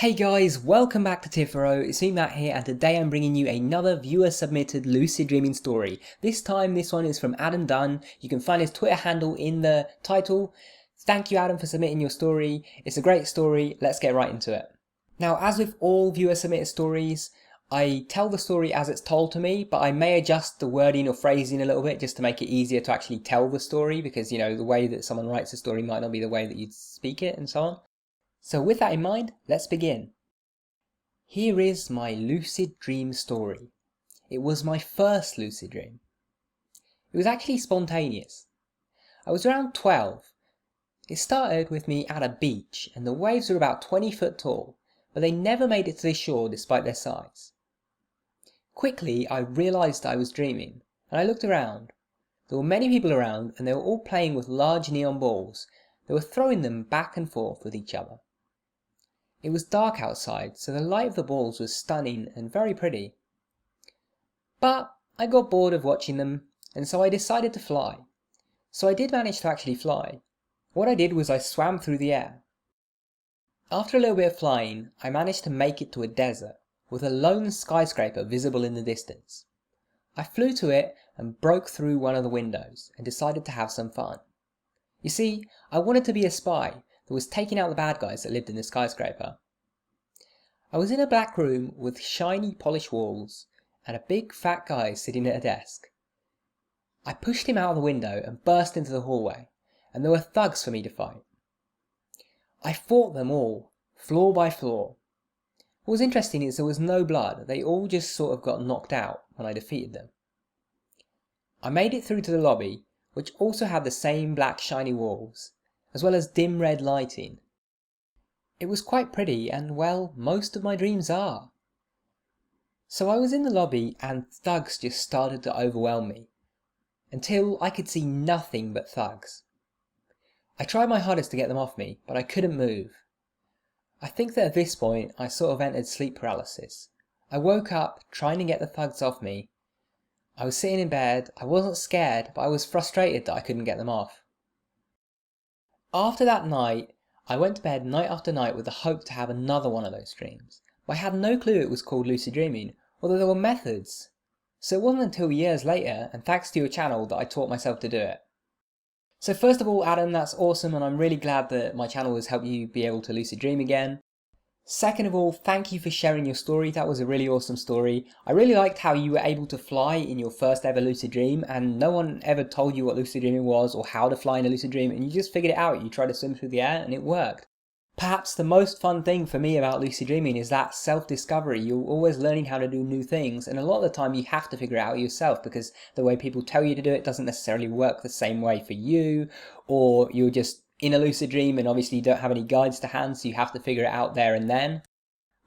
Hey guys, welcome back to Tipharot. It's me Matt here, and today I'm bringing you another viewer submitted lucid dreaming story. This time this one is from Adam Dunn. You can find his Twitter handle in the title. Thank you Adam for submitting your story. It's a great story, let's get right into it. Now, as with all viewer submitted stories, I tell the story as it's told to me, but I may adjust the wording or phrasing a little bit just to make it easier to actually tell the story, because the way that someone writes a story might not be the way that you'd speak it and so on. So with that in mind, let's begin. Here is my lucid dream story. It was my first lucid dream. It was actually spontaneous. I was around 12. It started with me at a beach, and the waves were about 20 foot tall, but they never made it to the shore despite their size. Quickly I realised I was dreaming, and I looked around. There were many people around, and they were all playing with large neon balls. They were throwing them back and forth with each other. It was dark outside, so the light of the balls was stunning and very pretty. But I got bored of watching them, and so I decided to fly. So I did manage to actually fly. What I did was I swam through the air. After a little bit of flying, I managed to make it to a desert, with a lone skyscraper visible in the distance. I flew to it and broke through one of the windows, and decided to have some fun. You see, I wanted to be a spy that was taking out the bad guys that lived in the skyscraper. I was in a black room with shiny polished walls and a big fat guy sitting at a desk. I pushed him out of the window and burst into the hallway, and there were thugs for me to fight. I fought them all, floor by floor. What was interesting is there was no blood, they all just sort of got knocked out when I defeated them. I made it through to the lobby, which also had the same black shiny walls, as well as dim red lighting. It was quite pretty, and well, most of my dreams are. So I was in the lobby and thugs just started to overwhelm me, until I could see nothing but thugs. I tried my hardest to get them off me, but I couldn't move. I think that at this point I sort of entered sleep paralysis. I woke up trying to get the thugs off me. I was sitting in bed, I wasn't scared, but I was frustrated that I couldn't get them off. After that night, I went to bed night after night with the hope to have another one of those dreams. But I had no clue it was called lucid dreaming, although there were methods. So it wasn't until years later, and thanks to your channel, that I taught myself to do it. So first of all, Adam, that's awesome, and I'm really glad that my channel has helped you be able to lucid dream again. Second of all, thank you for sharing your story. That was a really awesome story. I really liked how you were able to fly in your first ever lucid dream, and no one ever told you what lucid dreaming was or how to fly in a lucid dream, and you just figured it out. You tried to swim through the air and it worked. Perhaps the most fun thing for me about lucid dreaming is that self-discovery. You're always learning how to do new things, and a lot of the time you have to figure it out yourself because the way people tell you to do it doesn't necessarily work the same way for you, or you're just in a lucid dream and obviously you don't have any guides to hand, so you have to figure it out there and then.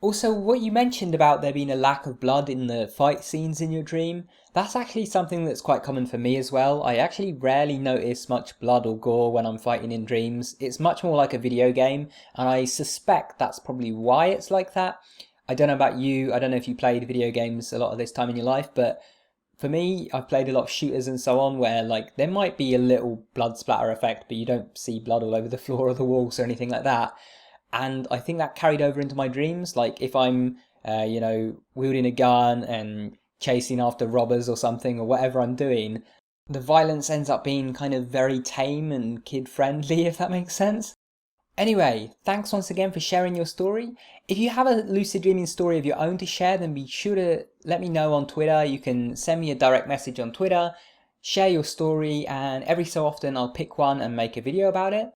Also, what you mentioned about there being a lack of blood in the fight scenes in your dream, that's actually something that's quite common for me as well. I actually rarely notice much blood or gore when I'm fighting in dreams. It's much more like a video game, and I suspect that's probably why it's like that. I don't know about you, I don't know if you played video games a lot of this time in your life, but for me, I've played a lot of shooters and so on where there might be a little blood splatter effect, but you don't see blood all over the floor or the walls or anything like that. And I think that carried over into my dreams. Like if I'm, wielding a gun and chasing after robbers or something or whatever I'm doing, the violence ends up being kind of very tame and kid-friendly, if that makes sense. Anyway, thanks once again for sharing your story. If you have a lucid dreaming story of your own to share, then be sure to let me know on Twitter. You can send me a direct message on Twitter, share your story, and every so often I'll pick one and make a video about it.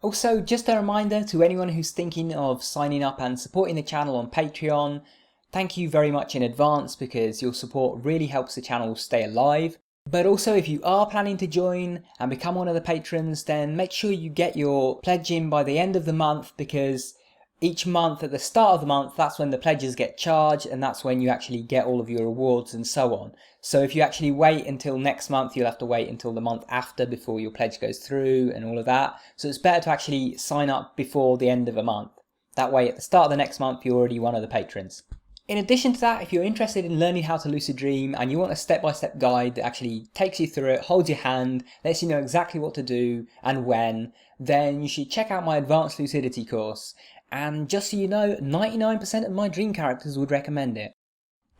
Also, just a reminder to anyone who's thinking of signing up and supporting the channel on Patreon, thank you very much in advance because your support really helps the channel stay alive. But also, if you are planning to join and become one of the patrons, then make sure you get your pledge in by the end of the month, because each month at the start of the month, that's when the pledges get charged and that's when you actually get all of your rewards and so on. So if you actually wait until next month, you'll have to wait until the month after before your pledge goes through and all of that. So it's better to actually sign up before the end of a month. That way at the start of the next month, you're already one of the patrons. In addition to that, if you're interested in learning how to lucid dream and you want a step-by-step guide that actually takes you through it, holds your hand, lets you know exactly what to do and when, then you should check out my advanced lucidity course. And just so you know, 99% of my dream characters would recommend it.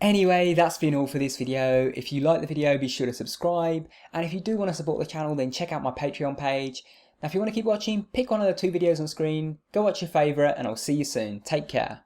Anyway, that's been all for this video. If you like the video, be sure to subscribe. And if you do want to support the channel, then check out my Patreon page. Now if you want to keep watching, pick one of the 2 videos on screen, go watch your favourite, and I'll see you soon. Take care.